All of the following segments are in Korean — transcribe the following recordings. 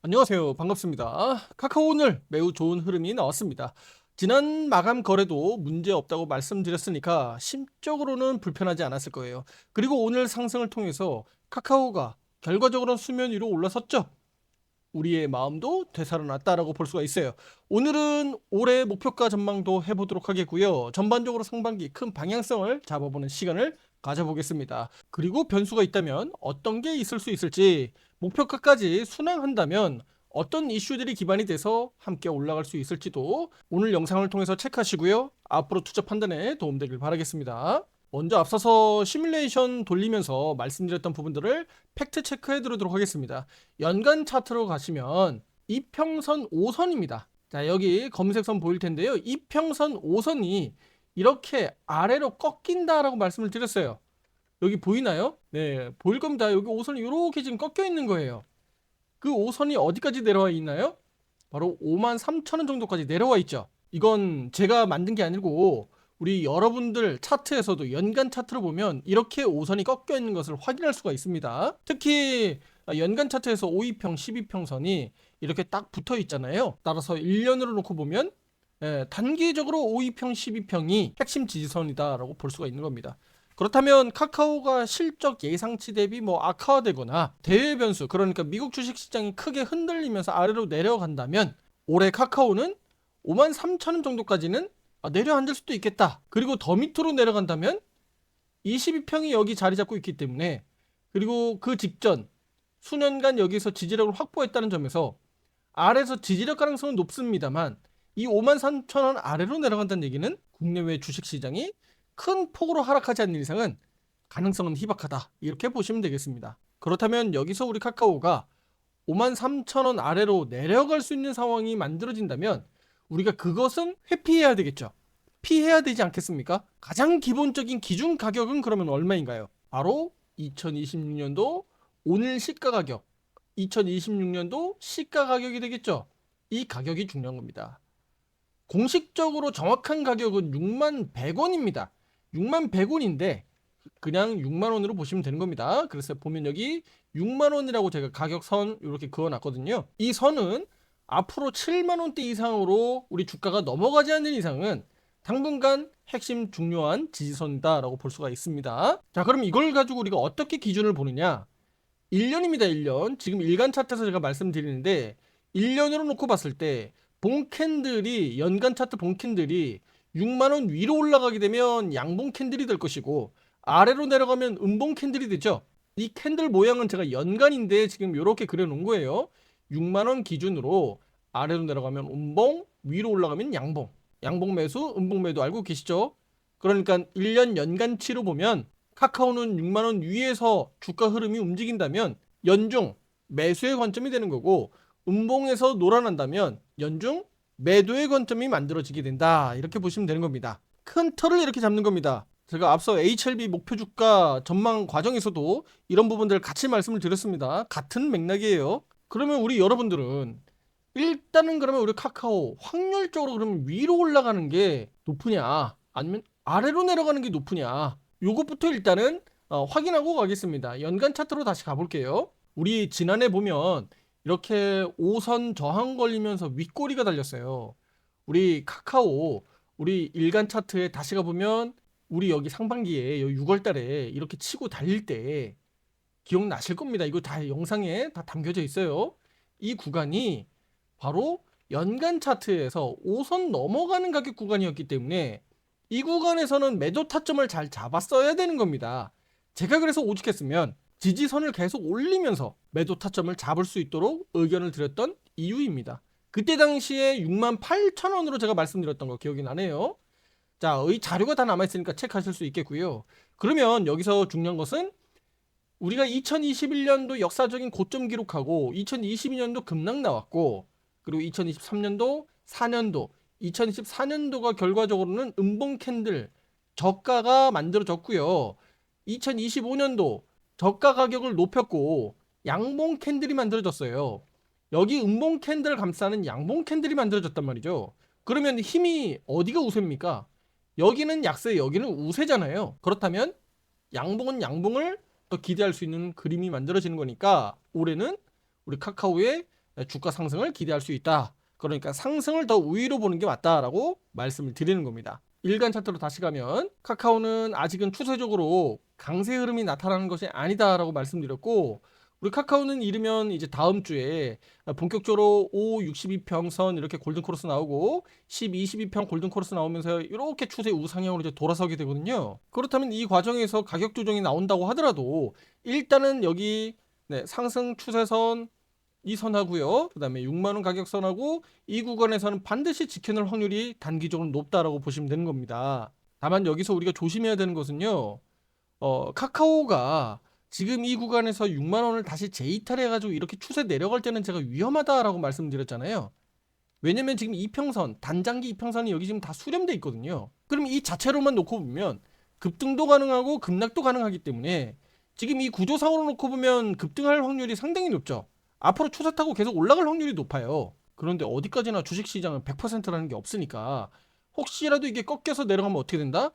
안녕하세요. 반갑습니다. 카카오 오늘 매우 좋은 흐름이 나왔습니다. 지난 마감 거래도 문제 없다고 말씀드렸으니까 심적으로는 불편하지 않았을 거예요. 그리고 오늘 상승을 통해서 카카오가 결과적으로는 수면 위로 올라섰죠. 우리의 마음도 되살아났다라고 볼 수가 있어요. 오늘은 올해 목표가 전망도 해보도록 하겠고요. 전반적으로 상반기 큰 방향성을 잡아보는 시간을 가져보겠습니다. 그리고 변수가 있다면 어떤 게 있을 수 있을지, 목표가까지 순항한다면 어떤 이슈들이 기반이 돼서 함께 올라갈 수 있을지도 오늘 영상을 통해서 체크하시고요. 앞으로 투자 판단에 도움되길 바라겠습니다. 먼저 앞서서 시뮬레이션 돌리면서 말씀드렸던 부분들을 팩트 체크해 드리도록 하겠습니다. 연간 차트로 가시면 이평선 5선입니다. 자, 여기 검색선 보일 텐데요. 이평선 5선이 이렇게 아래로 꺾인다라고 말씀을 드렸어요. 여기 보이나요? 네, 보일 겁니다. 여기 5선이 이렇게 지금 꺾여 있는 거예요. 그 5선이 어디까지 내려와 있나요? 바로 53,000원 정도까지 내려와 있죠. 이건 제가 만든 게 아니고 우리 여러분들 차트에서도 연간 차트를 보면 이렇게 5선이 꺾여 있는 것을 확인할 수가 있습니다. 특히 연간 차트에서 5위평, 12평선이 이렇게 딱 붙어 있잖아요. 따라서 1년으로 놓고 보면 단기적으로 5위평, 12평이 핵심 지지선이다라고 볼 수가 있는 겁니다. 그렇다면 카카오가 실적 예상치 대비 악화되거나 대외 변수, 그러니까 미국 주식시장이 크게 흔들리면서 아래로 내려간다면 올해 카카오는 53,000원 정도까지는 내려앉을 수도 있겠다. 그리고 더 밑으로 내려간다면 22평이 여기 자리 잡고 있기 때문에, 그리고 그 직전 수년간 여기서 지지력을 확보했다는 점에서 아래에서 지지력 가능성은 높습니다만 이 53,000원 아래로 내려간다는 얘기는 국내외 주식시장이 큰 폭으로 하락하지 않는 이상은 가능성은 희박하다, 이렇게 보시면 되겠습니다. 그렇다면 여기서 우리 카카오가 53,000원 아래로 내려갈 수 있는 상황이 만들어진다면 우리가 그것은 회피해야 되겠죠. 피해야 되지 않겠습니까? 가장 기본적인 기준 가격은 그러면 얼마인가요? 바로 2026년도 오늘 시가 가격, 2026년도 시가 가격이 되겠죠. 이 가격이 중요한 겁니다. 공식적으로 정확한 가격은 61,100원입니다. 61,100원인데 그냥 6만원으로 보시면 되는 겁니다. 그래서 보면 여기 6만원이라고 제가 가격선 이렇게 그어놨거든요. 이 선은 앞으로 7만원대 이상으로 우리 주가가 넘어가지 않는 이상은 당분간 핵심 중요한 지지선이다라고 볼 수가 있습니다. 자, 그럼 이걸 가지고 우리가 어떻게 기준을 보느냐? 1년입니다. 1년. 지금 일간 차트에서 제가 말씀드리는데 1년으로 놓고 봤을 때 봉캔들이, 연간 차트 봉캔들이 6만원 위로 올라가게 되면 양봉 캔들이 될 것이고 아래로 내려가면 음봉 캔들이 되죠. 이 캔들 모양은 제가 연간인데 지금 이렇게 그려놓은 거예요. 6만원 기준으로 아래로 내려가면 음봉, 위로 올라가면 양봉. 양봉 매수, 음봉 매도 알고 계시죠? 그러니까 1년 연간치로 보면 카카오는 6만원 위에서 주가 흐름이 움직인다면 연중 매수의 관점이 되는 거고, 음봉에서 놀아난다면 연중 매도의 관점이 만들어지게 된다, 이렇게 보시면 되는 겁니다. 큰 틀을 이렇게 잡는 겁니다. 제가 앞서 HLB 목표 주가 전망 과정에서도 이런 부분들을 같이 말씀을 드렸습니다. 같은 맥락이에요. 그러면 우리 여러분들은 일단은 그러면 우리 카카오 확률적으로 그러면 위로 올라가는 게 높으냐 아니면 아래로 내려가는 게 높으냐, 요것부터 일단은 확인하고 가겠습니다. 연간 차트로 다시 가볼게요. 우리 지난해 보면 이렇게 5선 저항 걸리면서 윗꼬리가 달렸어요. 우리 카카오 우리 일간 차트에 다시 가보면 우리 여기 상반기에 6월 달에 이렇게 치고 달릴 때 기억나실 겁니다. 이거 다 영상에 다 담겨져 있어요. 이 구간이 바로 연간 차트에서 5선 넘어가는 가격 구간이었기 때문에 이 구간에서는 매도 타점을 잘 잡았어야 되는 겁니다. 제가 그래서 오직했으면 지지선을 계속 올리면서 매도 타점을 잡을 수 있도록 의견을 드렸던 이유입니다. 그때 당시에 68,000원으로 제가 말씀드렸던 거 기억이 나네요. 자, 이 자료가 다 남아있으니까 체크하실 수 있겠고요. 그러면 여기서 중요한 것은 우리가 2021년도 역사적인 고점 기록하고 2022년도 급락 나왔고, 그리고 2023년도, 4년도, 2024년도가 결과적으로는 음봉 캔들 저가가 만들어졌고요. 2025년도 저가 가격을 높였고 양봉 캔들이 만들어졌어요. 여기 음봉 캔들을 감싸는 양봉 캔들이 만들어졌단 말이죠. 그러면 힘이 어디가 우세입니까? 여기는 약세, 여기는 우세잖아요. 그렇다면 양봉은 양봉을 더 기대할 수 있는 그림이 만들어지는 거니까 올해는 우리 카카오의 주가 상승을 기대할 수 있다. 그러니까 상승을 더 우위로 보는 게 맞다라고 말씀을 드리는 겁니다. 일간 차트로 다시 가면 카카오는 아직은 추세적으로 강세 흐름이 나타나는 것이 아니다라고 말씀드렸고, 우리 카카오는 이르면 이제 다음 주에 본격적으로 5, 62평선 이렇게 골든 크로스 나오고 10, 22평 골든 크로스 나오면서 이렇게 추세 우상향으로 이제 돌아서게 되거든요. 그렇다면 이 과정에서 가격 조정이 나온다고 하더라도 일단은 여기 상승 추세선 이 선하고요. 그다음에 6만 원 가격선하고 이 구간에서는 반드시 지켜낼 확률이 단기적으로 높다라고 보시면 되는 겁니다. 다만 여기서 우리가 조심해야 되는 것은요. 카카오가 지금 이 구간에서 6만 원을 다시 재이탈해가지고 이렇게 추세 내려갈 때는 제가 위험하다라고 말씀드렸잖아요. 왜냐면 지금 이평선, 단장기 이평선이 여기 지금 다 수렴돼 있거든요. 그럼 이 자체로만 놓고 보면 급등도 가능하고 급락도 가능하기 때문에 지금 이 구조상으로 놓고 보면 급등할 확률이 상당히 높죠. 앞으로 추세 타고 계속 올라갈 확률이 높아요. 그런데 어디까지나 주식시장은 100%라는 게 없으니까 혹시라도 이게 꺾여서 내려가면 어떻게 된다?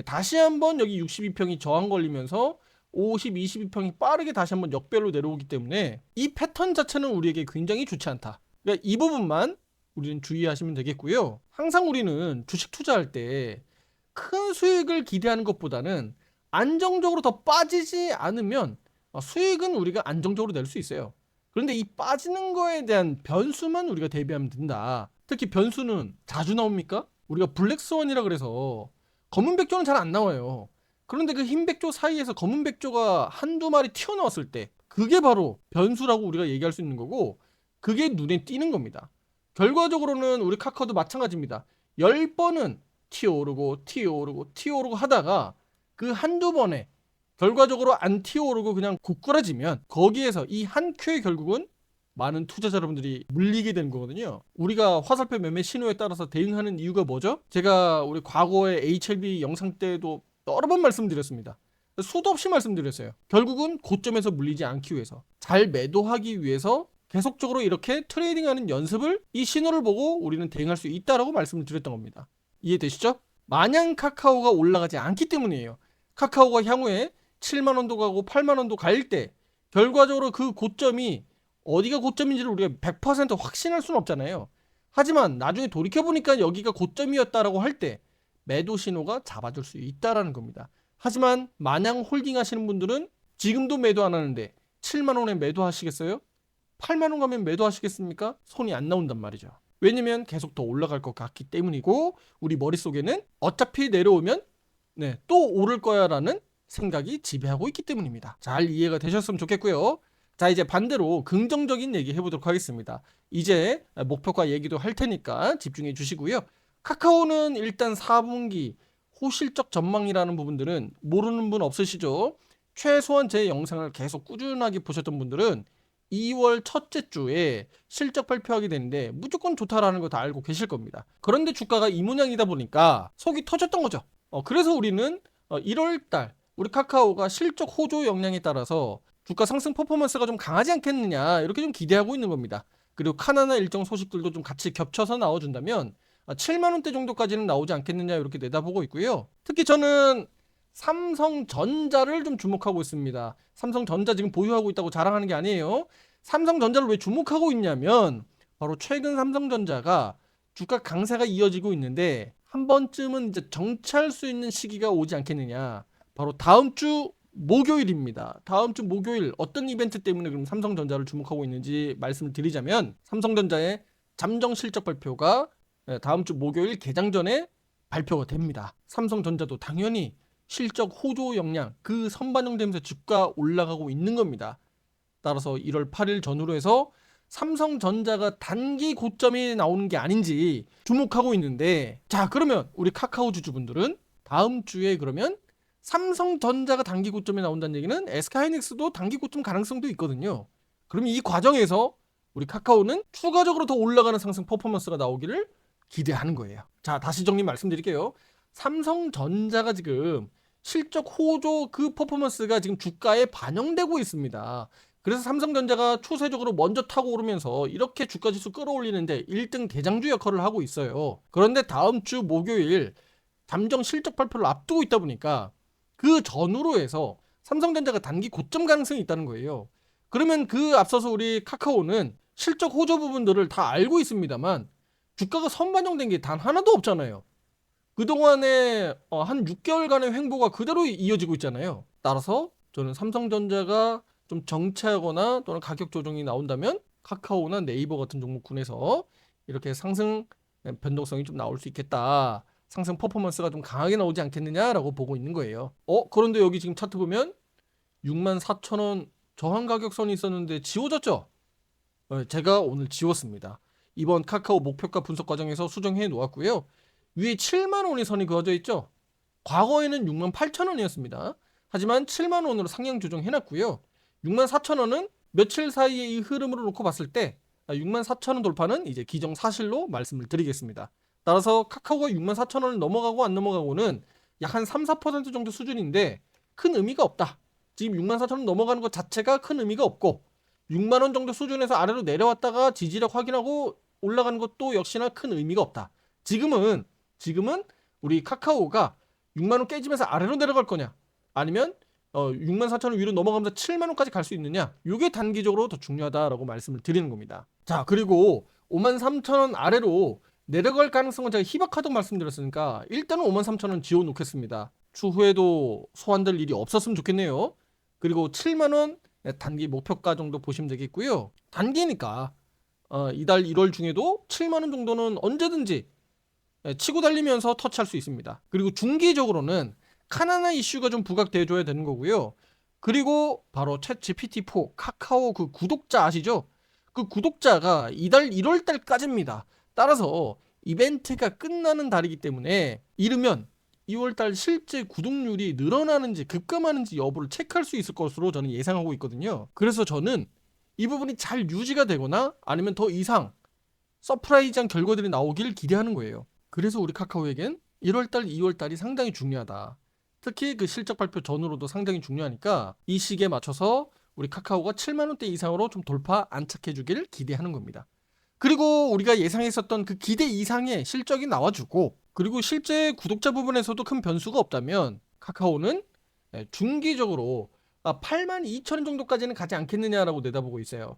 다시 한번 여기 62평이 저항 걸리면서 50, 22평이 빠르게 다시 한번 역별로 내려오기 때문에 이 패턴 자체는 우리에게 굉장히 좋지 않다. 그러니까 이 부분만 우리는 주의하시면 되겠고요. 항상 우리는 주식 투자할 때 큰 수익을 기대하는 것보다는 안정적으로 더 빠지지 않으면 수익은 우리가 안정적으로 낼 수 있어요. 그런데 이 빠지는 거에 대한 변수만 우리가 대비하면 된다. 특히 변수는 자주 나옵니까? 우리가 블랙스원이라 그래서 검은 백조는 잘 안 나와요. 그런데 그 흰 백조 사이에서 검은 백조가 한두 마리 튀어나왔을 때 그게 바로 변수라고 우리가 얘기할 수 있는 거고, 그게 눈에 띄는 겁니다. 결과적으로는 우리 카카오도 마찬가지입니다. 10번은 튀어오르고 하다가 그 한두 번에 결과적으로 안 튀어오르고 그냥 고꾸라지면 거기에서 이 한 큐에 결국은 많은 투자자 여러분들이 물리게 되는 거거든요. 우리가 화살표 매매 신호에 따라서 대응하는 이유가 뭐죠? 제가 우리 과거의 HLB 영상 때도 여러 번 말씀드렸습니다. 수도 없이 말씀드렸어요. 결국은 고점에서 물리지 않기 위해서, 잘 매도하기 위해서 계속적으로 이렇게 트레이딩하는 연습을, 이 신호를 보고 우리는 대응할 수 있다라고 말씀을 드렸던 겁니다. 이해되시죠? 마냥 카카오가 올라가지 않기 때문이에요. 카카오가 향후에 7만 원도 가고 8만 원도 갈 때 결과적으로 그 고점이 어디가 고점인지를 우리가 100% 확신할 수는 없잖아요. 하지만 나중에 돌이켜보니까 여기가 고점이었다라고 할 때 매도 신호가 잡아줄 수 있다라는 겁니다. 하지만 마냥 홀딩 하시는 분들은 지금도 매도 안 하는데 7만 원에 매도하시겠어요? 8만 원 가면 매도하시겠습니까? 손이 안 나온단 말이죠. 왜냐면 계속 더 올라갈 것 같기 때문이고, 우리 머릿속에는 어차피 내려오면 또 오를 거야 라는 생각이 지배하고 있기 때문입니다. 잘 이해가 되셨으면 좋겠고요. 자, 이제 반대로 긍정적인 얘기 해보도록 하겠습니다. 이제 목표가 얘기도 할 테니까 집중해 주시고요. 카카오는 일단 4분기 호실적 전망이라는 부분들은 모르는 분 없으시죠? 최소한 제 영상을 계속 꾸준하게 보셨던 분들은 2월 첫째 주에 실적 발표하게 되는데 무조건 좋다라는 거 다 알고 계실 겁니다. 그런데 주가가 이 모양이다 보니까 속이 터졌던 거죠. 그래서 우리는 1월달 우리 카카오가 실적 호조 역량에 따라서 주가 상승 퍼포먼스가 좀 강하지 않겠느냐 이렇게 좀 기대하고 있는 겁니다. 그리고 카나나 일정 소식들도 좀 같이 겹쳐서 나와준다면 7만 원대 정도까지는 나오지 않겠느냐 이렇게 내다보고 있고요. 특히 저는 삼성전자를 좀 주목하고 있습니다. 삼성전자 지금 보유하고 있다고 자랑하는 게 아니에요. 삼성전자를 왜 주목하고 있냐면 바로 최근 삼성전자가 주가 강세가 이어지고 있는데 한 번쯤은 이제 정찰할 수 있는 시기가 오지 않겠느냐. 바로 다음 주 목요일입니다. 다음 주 목요일 어떤 이벤트 때문에 그럼 삼성전자를 주목하고 있는지 말씀을 드리자면, 삼성전자의 잠정 실적 발표가 다음 주 목요일 개장 전에 발표가 됩니다. 삼성전자도 당연히 실적 호조 역량 그 선반영되면서 주가 올라가고 있는 겁니다. 따라서 1월 8일 전후로 해서 삼성전자가 단기 고점이 나오는 게 아닌지 주목하고 있는데, 자, 그러면 우리 카카오 주주분들은 다음 주에 그러면 삼성전자가 단기 고점에 나온다는 얘기는 SK하이닉스도 단기 고점 가능성도 있거든요. 그럼 이 과정에서 우리 카카오는 추가적으로 더 올라가는 상승 퍼포먼스가 나오기를 기대하는 거예요. 자, 다시 정리 말씀드릴게요. 삼성전자가 지금 실적 호조 그 퍼포먼스가 지금 주가에 반영되고 있습니다. 그래서 삼성전자가 추세적으로 먼저 타고 오르면서 이렇게 주가 지수 끌어올리는데 1등 대장주 역할을 하고 있어요. 그런데 다음 주 목요일 잠정 실적 발표를 앞두고 있다 보니까 그 전후로 해서 삼성전자가 단기 고점 가능성이 있다는 거예요. 그러면 그 앞서서 우리 카카오는 실적 호조 부분들을 다 알고 있습니다만 주가가 선반영된 게 단 하나도 없잖아요. 그동안에 한 6개월간의 횡보가 그대로 이어지고 있잖아요. 따라서 저는 삼성전자가 좀 정체하거나 또는 가격 조정이 나온다면 카카오나 네이버 같은 종목군에서 이렇게 상승 변동성이 좀 나올 수 있겠다. 상승 퍼포먼스가 좀 강하게 나오지 않겠느냐라고 보고 있는 거예요. 그런데 여기 지금 차트 보면 64,000원 저항 가격선이 있었는데 지워졌죠? 제가 오늘 지웠습니다. 이번 카카오 목표가 분석 과정에서 수정해 놓았고요. 위에 7만 원의 선이 그어져 있죠? 과거에는 68,000원이었습니다. 하지만 7만 원으로 상향 조정해 놨고요. 64,000원은 며칠 사이의 이 흐름으로 놓고 봤을 때 64,000원 돌파는 이제 기정사실로 말씀을 드리겠습니다. 따라서 카카오가 64,000원을 넘어가고 안 넘어가고는 약 한 3, 4% 정도 수준인데 큰 의미가 없다. 지금 64,000원 넘어가는 것 자체가 큰 의미가 없고 6만 원 정도 수준에서 아래로 내려왔다가 지지력 확인하고 올라가는 것도 역시나 큰 의미가 없다. 지금은 우리 카카오가 6만 원 깨지면서 아래로 내려갈 거냐 아니면 64,000원 위로 넘어가면서 7만 원까지 갈 수 있느냐, 이게 단기적으로 더 중요하다라고 말씀을 드리는 겁니다. 자, 그리고 53,000원 아래로 내려갈 가능성은 제가 희박하다고 말씀드렸으니까 일단은 53,000원 지워놓겠습니다. 추후에도 소환될 일이 없었으면 좋겠네요. 그리고 7만 원 단기 목표가 정도 보시면 되겠고요. 단기니까 이달 1월 중에도 7만 원 정도는 언제든지 치고 달리면서 터치할 수 있습니다. 그리고 중기적으로는 카나나 이슈가 좀 부각돼줘야 되는 거고요. 그리고 바로 챗 GPT-4 카카오 그 구독자 아시죠? 그 구독자가 이달 1월 달까지입니다. 따라서 이벤트가 끝나는 달이기 때문에 이르면 2월달 실제 구독률이 늘어나는지 급감하는지 여부를 체크할 수 있을 것으로 저는 예상하고 있거든요. 그래서 저는 이 부분이 잘 유지가 되거나 아니면 더 이상 서프라이즈한 결과들이 나오길 기대하는 거예요. 그래서 우리 카카오에겐 1월달, 2월달이 상당히 중요하다. 특히 그 실적 발표 전후로도 상당히 중요하니까 이 시기에 맞춰서 우리 카카오가 7만 원대 이상으로 좀 돌파 안착해 주기를 기대하는 겁니다. 그리고 우리가 예상했었던 그 기대 이상의 실적이 나와주고, 그리고 실제 구독자 부분에서도 큰 변수가 없다면 카카오는 중기적으로 82,000원 정도까지는 가지 않겠느냐라고 내다보고 있어요.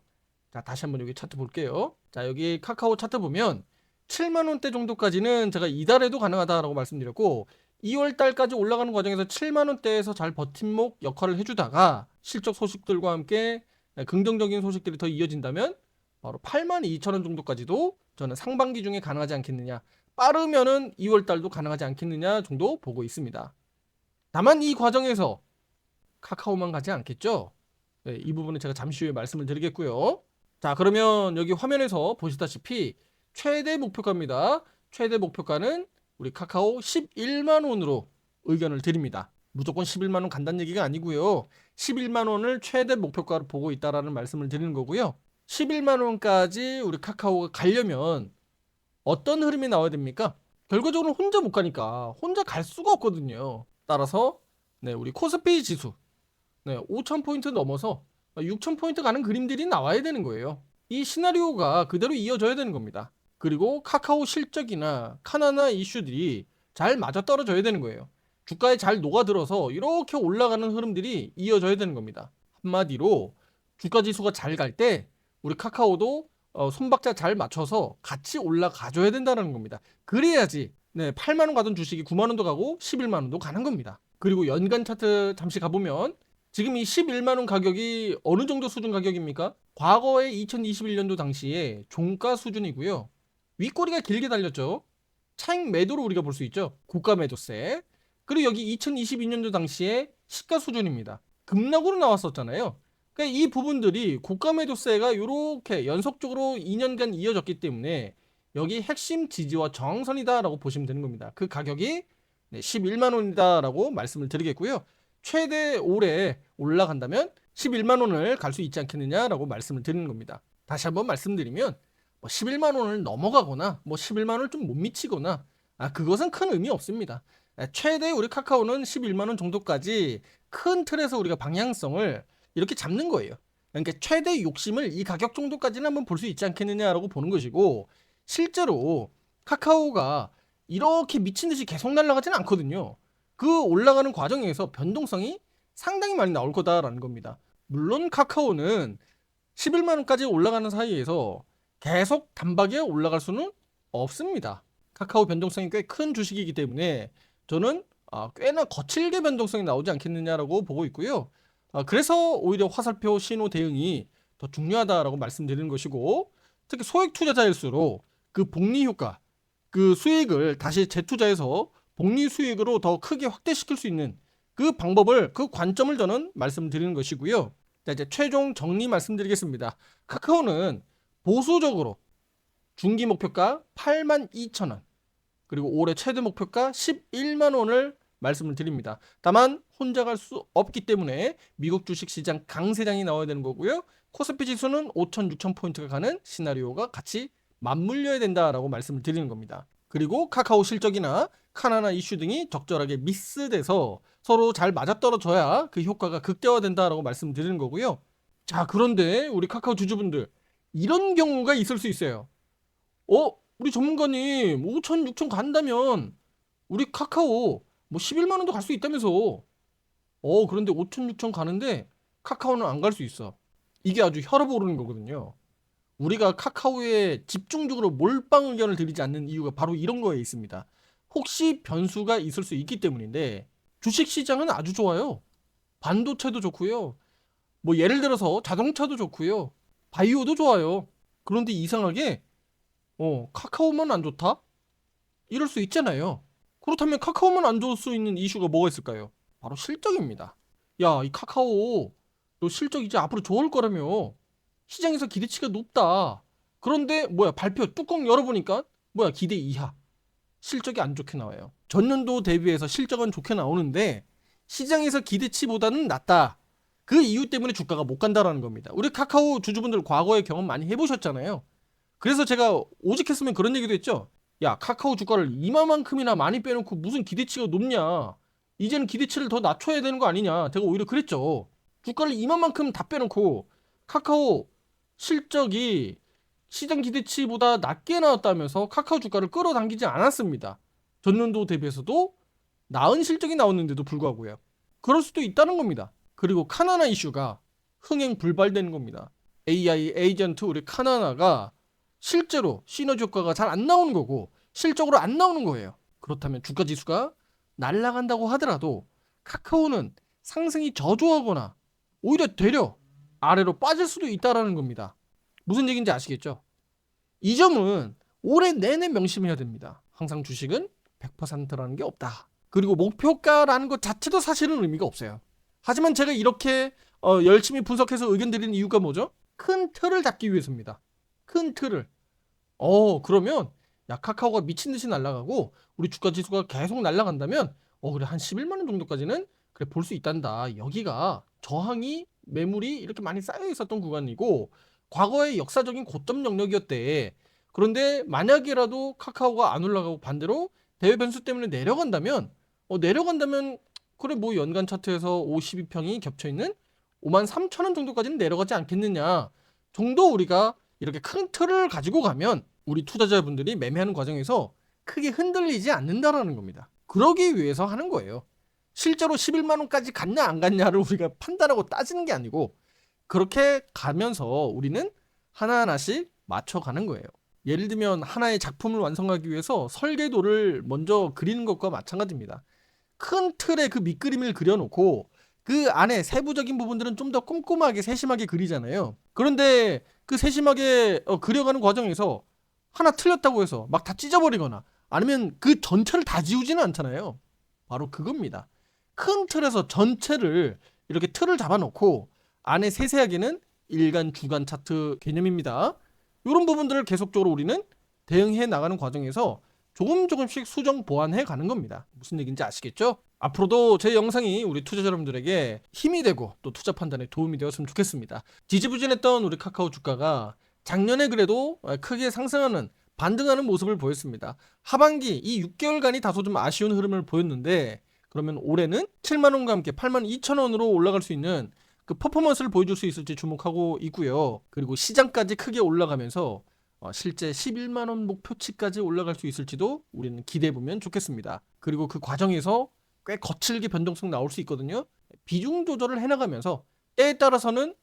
자, 다시 한번 여기 차트 볼게요. 자, 여기 카카오 차트 보면 7만 원대 정도까지는 제가 이달에도 가능하다라고 말씀드렸고 2월 달까지 올라가는 과정에서 7만 원대에서 잘 버팀목 역할을 해주다가 실적 소식들과 함께 긍정적인 소식들이 더 이어진다면 바로 82,000원 정도까지도 저는 상반기 중에 가능하지 않겠느냐, 빠르면은 2월 달도 가능하지 않겠느냐 정도 보고 있습니다. 다만 이 과정에서 카카오만 가지 않겠죠? 네, 이 부분은 제가 잠시 후에 말씀을 드리겠고요. 자, 그러면 여기 화면에서 보시다시피 최대 목표가입니다. 최대 목표가는 우리 카카오 11만 원으로 의견을 드립니다. 무조건 11만 원 간다는 얘기가 아니고요. 11만 원을 최대 목표가로 보고 있다라는 말씀을 드리는 거고요. 11만 원까지 우리 카카오가 가려면 어떤 흐름이 나와야 됩니까? 결과적으로 혼자 못 가니까 혼자 갈 수가 없거든요. 따라서 우리 코스피 지수 5,000포인트 넘어서 6,000포인트 가는 그림들이 나와야 되는 거예요. 이 시나리오가 그대로 이어져야 되는 겁니다. 그리고 카카오 실적이나 카나나 이슈들이 잘 맞아떨어져야 되는 거예요. 주가에 잘 녹아들어서 이렇게 올라가는 흐름들이 이어져야 되는 겁니다. 한마디로 주가 지수가 잘 갈 때 우리 카카오도 손박자 잘 맞춰서 같이 올라가줘야 된다는 겁니다. 그래야지 8만 원 가던 주식이 9만 원도 가고 11만 원도 가는 겁니다. 그리고 연간 차트 잠시 가보면 지금 이 11만 원 가격이 어느 정도 수준 가격입니까? 과거의 2021년도 당시에 종가 수준이고요. 윗꼬리가 길게 달렸죠. 차익 매도로 우리가 볼 수 있죠. 고가 매도세. 그리고 여기 2022년도 당시에 시가 수준입니다. 급락으로 나왔었잖아요. 그러니까 이 부분들이 고가 매도세가 이렇게 연속적으로 2년간 이어졌기 때문에 여기 핵심 지지와 저항선이다라고 보시면 되는 겁니다. 그 가격이 11만 원이다라고 말씀을 드리겠고요. 최대 올해 올라간다면 11만 원을 갈 수 있지 않겠느냐라고 말씀을 드리는 겁니다. 다시 한번 말씀드리면 11만 원을 넘어가거나 11만 원을 좀 못 미치거나 그것은 큰 의미 없습니다. 최대 우리 카카오는 11만 원 정도까지 큰 틀에서 우리가 방향성을 이렇게 잡는 거예요. 그러니까 최대 욕심을 이 가격 정도까지는 한번 볼 수 있지 않겠느냐라고 보는 것이고, 실제로 카카오가 이렇게 미친 듯이 계속 날아가지는 않거든요. 그 올라가는 과정에서 변동성이 상당히 많이 나올 거다라는 겁니다. 물론 카카오는 11만 원까지 올라가는 사이에서 계속 단박에 올라갈 수는 없습니다. 카카오 변동성이 꽤 큰 주식이기 때문에 저는 꽤나 거칠게 변동성이 나오지 않겠느냐라고 보고 있고요. 그래서 오히려 화살표 신호 대응이 더 중요하다라고 말씀드리는 것이고, 특히 소액 투자자일수록 그 복리 효과, 그 수익을 다시 재투자해서 복리 수익으로 더 크게 확대시킬 수 있는 그 방법을, 그 관점을 저는 말씀드리는 것이고요. 자, 이제 최종 정리 말씀드리겠습니다. 카카오는 보수적으로 중기 목표가 82,000원, 그리고 올해 최대 목표가 11만 원을 말씀을 드립니다. 다만 혼자 갈 수 없기 때문에 미국 주식시장 강세장이 나와야 되는 거고요. 코스피 지수는 5,000, 6,000포인트가 가는 시나리오가 같이 맞물려야 된다라고 말씀을 드리는 겁니다. 그리고 카카오 실적이나 카나나 이슈 등이 적절하게 믹스돼서 서로 잘 맞아떨어져야 그 효과가 극대화된다라고 말씀드리는 거고요. 자, 그런데 우리 카카오 주주분들, 이런 경우가 있을 수 있어요. 우리 전문가님 5천, 6천 간다면 우리 카카오 뭐 11만 원도 갈 수 있다면서. 그런데 5천, 6천 가는데 카카오는 안 갈 수 있어. 이게 아주 혈압 오르는 거거든요. 우리가 카카오에 집중적으로 몰빵 의견을 드리지 않는 이유가 바로 이런 거에 있습니다. 혹시 변수가 있을 수 있기 때문인데, 주식시장은 아주 좋아요. 반도체도 좋고요. 뭐 예를 들어서 자동차도 좋고요. 바이오도 좋아요. 그런데 이상하게 카카오만 안 좋다? 이럴 수 있잖아요. 그렇다면 카카오만 안 좋을 수 있는 이슈가 뭐가 있을까요? 바로 실적입니다. 야, 이 카카오 너 실적 이제 앞으로 좋을 거라며. 시장에서 기대치가 높다. 그런데 발표 뚜껑 열어보니까 기대 이하. 실적이 안 좋게 나와요. 전년도 대비해서 실적은 좋게 나오는데 시장에서 기대치보다는 낮다. 그 이유 때문에 주가가 못 간다라는 겁니다. 우리 카카오 주주분들 과거에 경험 많이 해보셨잖아요. 그래서 제가 오직했으면 그런 얘기도 했죠. 야, 카카오 주가를 이만큼이나 많이 빼놓고 무슨 기대치가 높냐. 이제는 기대치를 더 낮춰야 되는 거 아니냐. 제가 오히려 그랬죠. 주가를 이만큼 다 빼놓고 카카오 실적이 시장 기대치보다 낮게 나왔다면서 카카오 주가를 끌어당기지 않았습니다. 전년도 대비해서도 나은 실적이 나왔는데도 불구하고요. 그럴 수도 있다는 겁니다. 그리고 카나나 이슈가 흥행 불발되는 겁니다. AI 에이전트 우리 카나나가 실제로 시너지 효과가 잘 안 나오는 거고 실적으로 안 나오는 거예요. 그렇다면 주가 지수가 날아간다고 하더라도 카카오는 상승이 저조하거나 오히려 되려 아래로 빠질 수도 있다라는 겁니다. 무슨 얘기인지 아시겠죠? 이 점은 올해 내내 명심해야 됩니다. 항상 주식은 100%라는 게 없다. 그리고 목표가라는 것 자체도 사실은 의미가 없어요. 하지만 제가 이렇게 열심히 분석해서 의견 드리는 이유가 뭐죠? 큰 틀을 잡기 위해서입니다. 큰 틀을. 그러면 카카오가 미친 듯이 날아가고 우리 주가 지수가 계속 날아간다면 그래 한 11만 원 정도까지는 그래 볼 수 있단다. 여기가 저항이 매물이 이렇게 많이 쌓여 있었던 구간이고 과거의 역사적인 고점 영역이었대. 그런데 만약이라도 카카오가 안 올라가고 반대로 대외 변수 때문에 내려간다면 그래 뭐 연간 차트에서 52평이 겹쳐 있는 53,000원 정도까지는 내려가지 않겠느냐 정도 우리가 이렇게 큰 틀을 가지고 가면 우리 투자자분들이 매매하는 과정에서 크게 흔들리지 않는다라는 겁니다. 그러기 위해서 하는 거예요. 실제로 11만 원까지 갔냐 안 갔냐를 우리가 판단하고 따지는 게 아니고 그렇게 가면서 우리는 하나하나씩 맞춰가는 거예요. 예를 들면 하나의 작품을 완성하기 위해서 설계도를 먼저 그리는 것과 마찬가지입니다. 큰 틀의 그 밑그림을 그려놓고 그 안에 세부적인 부분들은 좀 더 꼼꼼하게 세심하게 그리잖아요. 그런데 그 세심하게 그려가는 과정에서 하나 틀렸다고 해서 막 다 찢어버리거나 아니면 그 전체를 다 지우지는 않잖아요. 바로 그겁니다. 큰 틀에서 전체를 이렇게 틀을 잡아놓고 안에 세세하게는 일간, 주간 차트 개념입니다. 이런 부분들을 계속적으로 우리는 대응해 나가는 과정에서 조금씩 수정 보완해 가는 겁니다. 무슨 얘기인지 아시겠죠? 앞으로도 제 영상이 우리 투자자 여러분들에게 힘이 되고 또 투자 판단에 도움이 되었으면 좋겠습니다. 지지부진했던 우리 카카오 주가가 작년에 그래도 크게 상승하는 반등하는 모습을 보였습니다. 하반기 이 6개월간이 다소 좀 아쉬운 흐름을 보였는데 그러면 올해는 7만 원과 함께 82,000원으로 올라갈 수 있는 그 퍼포먼스를 보여줄 수 있을지 주목하고 있고요. 그리고 시장까지 크게 올라가면서 실제 11만 원 목표치까지 올라갈 수 있을지도 우리는 기대해 보면 좋겠습니다. 그리고 그 과정에서 꽤 거칠게 변동성 나올 수 있거든요. 비중 조절을 해나가면서 때에 따라서는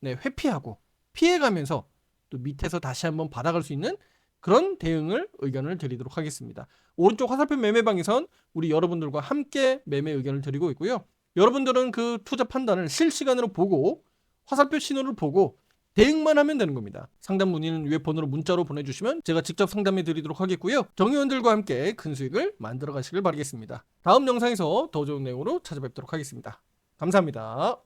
회피하고 피해가면서 또 밑에서 다시 한번 받아갈 수 있는 그런 대응을 의견을 드리도록 하겠습니다. 오른쪽 화살표 매매방에선 우리 여러분들과 함께 매매 의견을 드리고 있고요. 여러분들은 그 투자 판단을 실시간으로 보고 화살표 신호를 보고 대응만 하면 되는 겁니다. 상담 문의는 위에 번호로 문자로 보내주시면 제가 직접 상담해 드리도록 하겠고요. 정의원들과 함께 큰 수익을 만들어 가시길 바라겠습니다. 다음 영상에서 더 좋은 내용으로 찾아뵙도록 하겠습니다. 감사합니다.